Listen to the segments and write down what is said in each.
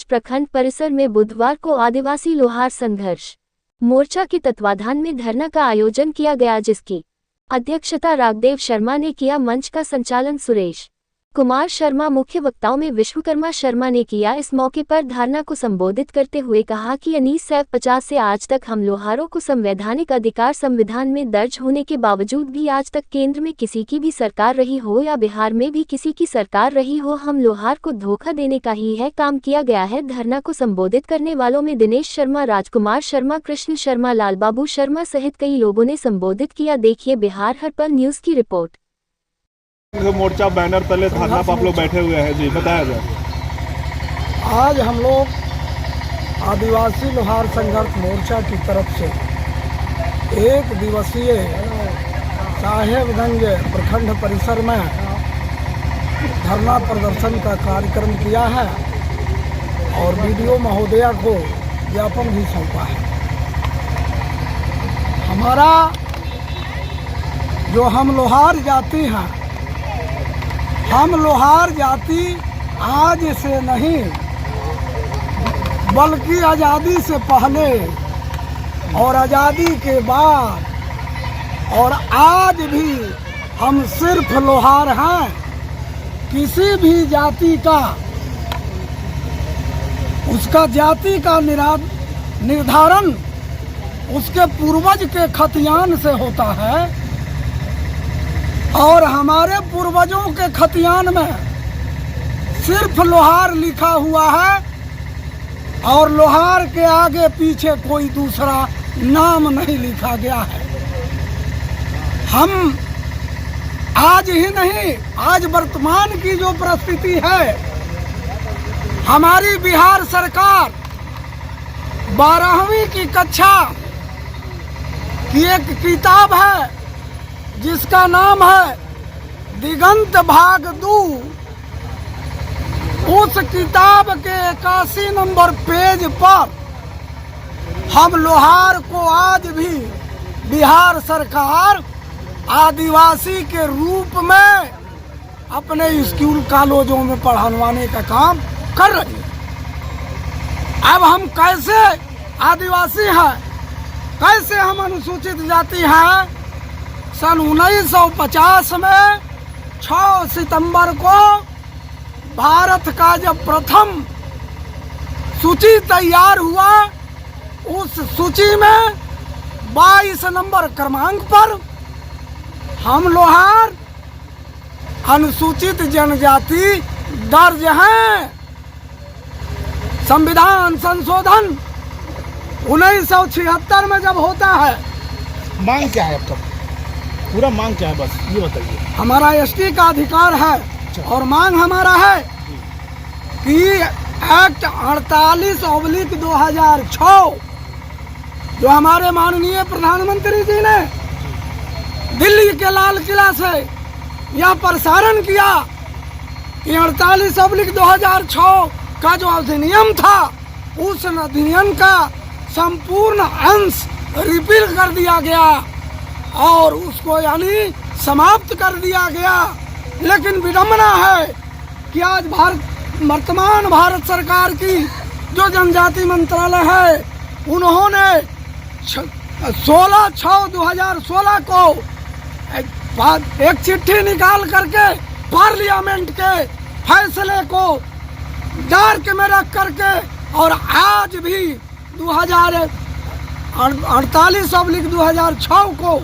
प्रखंड परिसर में बुधवार को आदिवासी लोहार संघर्ष मोर्चा के तत्वाधान में धरना का आयोजन किया गया, जिसकी अध्यक्षता राघदेव शर्मा ने किया। मंच का संचालन सुरेश कुमार शर्मा मुख्य वक्ताओं में विश्वकर्मा शर्मा ने किया। इस मौके पर धरना को संबोधित करते हुए कहा कि 1950 से आज तक हम लोहारों को संवैधानिक अधिकार संविधान में दर्ज होने के बावजूद भी आज तक केंद्र में किसी की भी सरकार रही हो या बिहार में भी किसी की सरकार रही हो, हम लोहार को धोखा देने का ही है काम किया गया है। धरना को संबोधित करने वालों में दिनेश शर्मा, राजकुमार शर्मा, कृष्ण शर्मा, लालबाबू शर्मा सहित कई लोगों ने संबोधित किया। देखिए बिहार हर्पल न्यूज की रिपोर्ट। मोर्चा बैनर तले धरना पर आप लोग बैठे हुए हैं जी, बताया जाए। आज हम लोग आदिवासी लोहार संघर्ष मोर्चा की तरफ से एक दिवसीय साहेबगंज प्रखंड परिसर में धरना प्रदर्शन का कार्यक्रम किया है और बीडीओ महोदया को ज्ञापन भी सौंपा है। हमारा जो हम लोहार जाति हैं, हम लोहार जाति आज से नहीं बल्कि आज़ादी से पहले और आज़ादी के बाद और आज भी हम सिर्फ लोहार हैं। किसी भी जाति का उसका जाति का निर्धारण उसके पूर्वज के खतियान से होता है और हमारे पूर्वजों के खतियान में सिर्फ लोहार लिखा हुआ है और लोहार के आगे पीछे कोई दूसरा नाम नहीं लिखा गया है। हम आज ही नहीं, आज वर्तमान की जो परिस्थिति है, हमारी बिहार सरकार 12वीं की कक्षा की एक किताब है जिसका नाम है दिगंत भाग 2। उस किताब के 81 नंबर पेज पर हम लोहार को आज भी बिहार सरकार आदिवासी के रूप में अपने स्कूल कॉलेजों में पढ़ाने का काम कर रही है। अब हम कैसे आदिवासी हैं, कैसे हम अनुसूचित जाति हैं? सन 1950 में 6 सितंबर को भारत का जब प्रथम सूची तैयार हुआ, उस सूची में 22 नंबर क्रमांक पर हम लोहार अनुसूचित जनजाति दर्ज हैं। संविधान संशोधन 1976 में जब होता है, मांग क्या है आपका? पूरा मांग क्या है, बस ये बताइए। हमारा एसटी का अधिकार है और मांग हमारा है कि एक्ट 48/2006 जो हमारे माननीय प्रधानमंत्री जी ने दिल्ली के लाल किला से यह प्रसारण किया कि 48/2006 का जो अधिनियम था, उस अधिनियम का संपूर्ण अंश रिपील कर दिया गया और उसको यानी समाप्त कर दिया गया। लेकिन विडंबना है कि आज वर्तमान भारत सरकार की जो जनजाति मंत्रालय है, उन्होंने 16/6/2016 को एक चिट्ठी निकाल करके पार्लियामेंट के फैसले को डार्क में रख करके और आज भी 48/2006 को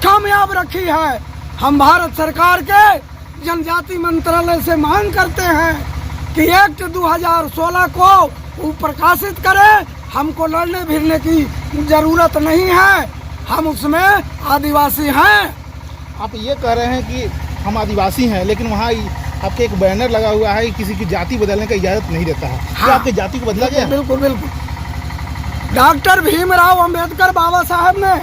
कामयाब रखी है। हम भारत सरकार के जनजाति मंत्रालय से मांग करते हैं कि एक्ट 2016 को वो प्रकाशित करें। हमको लड़ने भिड़ने की जरूरत नहीं है, हम उसमें आदिवासी हैं। आप ये कह रहे हैं कि हम आदिवासी हैं, लेकिन वहाँ आपके एक बैनर लगा हुआ है कि किसी की जाति बदलने का इजाजत नहीं देता है। हाँ, आपकी जाति को बदला गया? बिल्कुल बिल्कुल। डॉक्टर भीमराव अंबेडकर बाबा साहब ने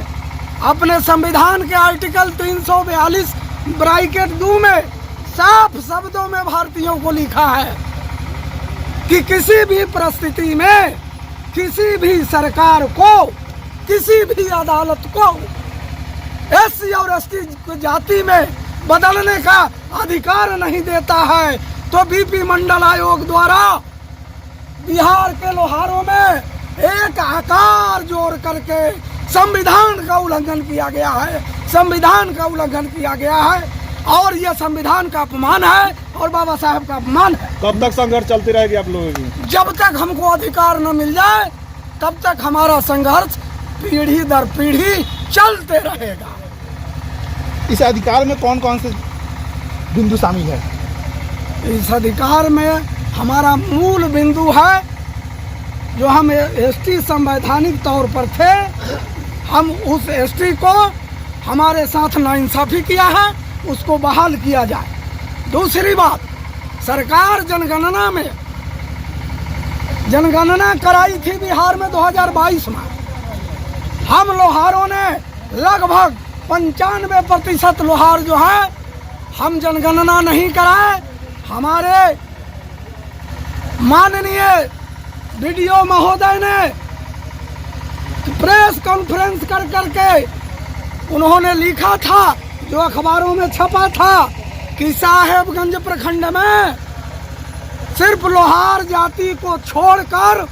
अपने संविधान के आर्टिकल 342(2) में साफ शब्दों में भारतीयों को लिखा है कि किसी भी परिस्थिति में किसी भी सरकार को, किसी भी अदालत को एससी और एसटी जाति में बदलने का अधिकार नहीं देता है। तो बीपी मंडल आयोग द्वारा बिहार के लोहारों में एक आकार जोड़ करके संविधान का उल्लंघन किया गया है, संविधान का उल्लंघन किया गया है और यह संविधान का अपमान है और बाबा साहब का अपमान है। कब तक संघर्ष चलती रहेगी आप लोगों की? जब तक हमको अधिकार न मिल जाए तब तक हमारा संघर्ष पीढ़ी दर पीढ़ी चलते रहेगा। इस अधिकार में कौन कौन से बिंदु शामिल है? इस अधिकार में हमारा मूल बिंदु है, जो हम एसटी संवैधानिक तौर पर थे, हम उस एसटी को हमारे साथ नाइंसाफी किया है, उसको बहाल किया जाए। दूसरी बात, सरकार जनगणना कराई थी बिहार में 2022 में। हम लोहारों ने लगभग 95% लोहार जो है हम जनगणना नहीं कराए। हमारे माननीय वीडियो महोदय ने प्रेस कॉन्फ्रेंस कर करके उन्होंने लिखा था, जो अखबारों में छपा था, कि साहेबगंज प्रखंड में सिर्फ लोहार जाति को छोड़कर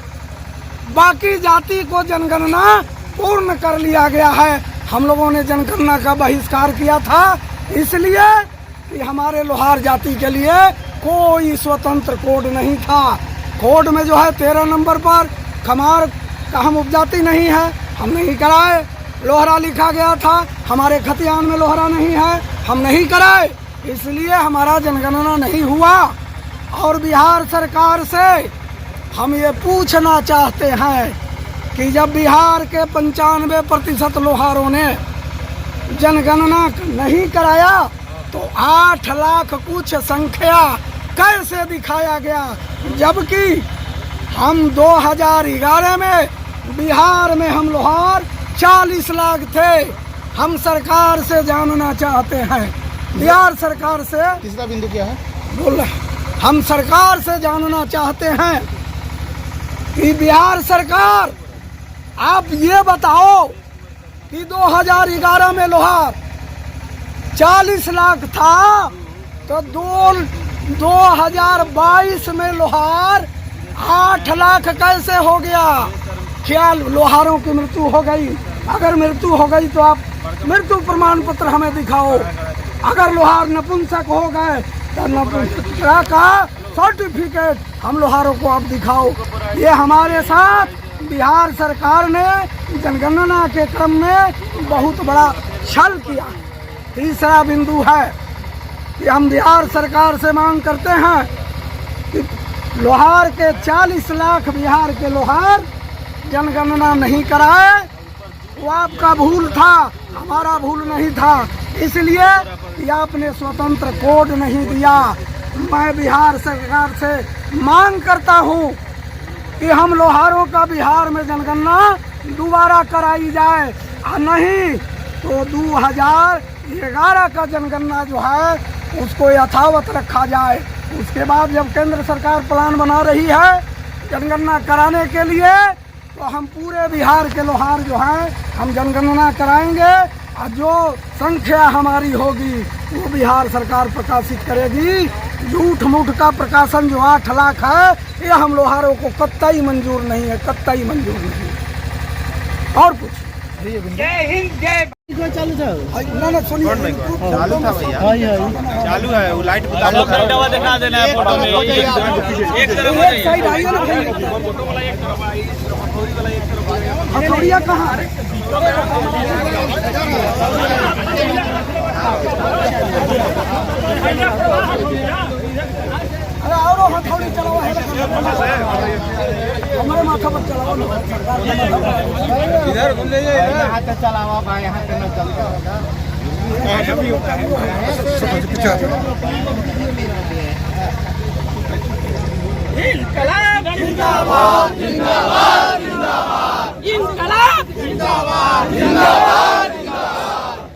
बाकी जाति को जनगणना पूर्ण कर लिया गया है। हम लोगों ने जनगणना का बहिष्कार किया था, इसलिए कि हमारे लोहार जाति के लिए कोई स्वतंत्र कोड नहीं था। कोड में जो है 13 नंबर पर खमार का हम उपजाति नहीं है, हम नहीं कराए। लोहरा लिखा गया था, हमारे खतियान में लोहरा नहीं है, हम नहीं कराए, इसलिए हमारा जनगणना नहीं हुआ। और बिहार सरकार से हम ये पूछना चाहते हैं कि जब बिहार के 95% लोहारों ने जनगणना नहीं कराया तो 8 लाख कुछ संख्या कैसे दिखाया गया, जबकि हम 2011 में बिहार में हम लोहार 40 लाख थे। हम सरकार से जानना चाहते हैं, बिहार सरकार से, तीसरा बिंदु क्या है? बोल रहे, हम सरकार से जानना चाहते हैं कि बिहार सरकार, आप ये बताओ कि 2011 में लोहार 40 लाख था तो 2022 में लोहार 8 लाख कैसे हो गया? क्या लोहारों की मृत्यु हो गई? अगर मृत्यु हो गई तो आप मृत्यु प्रमाण पत्र हमें दिखाओ। अगर लोहार नपुंसक हो गए तो नपुंसकता का सर्टिफिकेट हम लोहारों को आप दिखाओ। ये हमारे साथ बिहार सरकार ने जनगणना के क्रम में बहुत बड़ा छल किया। तीसरा बिंदु है कि हम बिहार सरकार से मांग करते हैं कि लोहार के 40 लाख बिहार के लोहार जनगणना नहीं कराए, वो आपका भूल था, हमारा भूल नहीं था, इसलिए कि आपने स्वतंत्र कोड नहीं दिया। मैं बिहार सरकार से मांग करता हूँ कि हम लोहारों का बिहार में जनगणना दोबारा कराई जाए, और नहीं तो 2011 का जनगणना जो है उसको यथावत रखा जाए। उसके बाद जब केंद्र सरकार प्लान बना रही है जनगणना कराने के लिए, तो हम पूरे बिहार के लोहार जो हैं हम जनगणना कराएंगे, और जो संख्या हमारी होगी वो बिहार सरकार प्रकाशित करेगी। झूठ मूठ का प्रकाशन जो 8 लाख है, ये हम लोहारों को कतई मंजूर नहीं है, कतई मंजूर नहीं है। और कुछ जय हिंद जय चालू था, सुनिए, चालू था भैया, चालू है वो लाइट बता दो, दिखा देना है फोटो में। एक तरफ हो जाइए, साइड आइए ना भाई। फोटो वाला एक तरफ आइए, हथौड़ी वाला एक तरफ आइए। हथौड़िया कहाँ? अरे और हथौड़ी चलाओ है, हमारे माथा पर चलाओ ना। इधर घूम जाइए, हाथ चलावा भाई, हाथ में चलता होगा। इंकलाब जिंदाबाद जिंदाबाद जिंदाबाद, इंकलाब जिंदाबाद जिंदाबाद जिंदाबाद।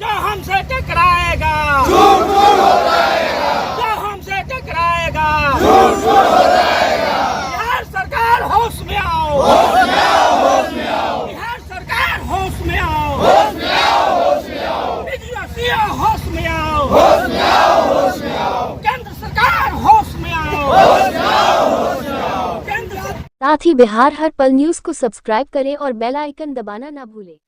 जो हमसे टकराएगा झूठ झूठ हो जाएगा, जो हमसे टकराएगा झूठ झूठ हो जाएगा। बिहार सरकार होश में आओ, होश में आओ, होश में आओ। बिहार सरकार होश में आओ, होश में आओ, होश में आओ। बिजलिया होश में आओ, होश में आओ, होश में आओ। केंद्र सरकार होश में आओ, होश में आओ, होश में आओ। केंद्र साथ ही बिहार हर पल न्यूज़ को सब्सक्राइब करें और बेल आइकन दबाना ना भूलें।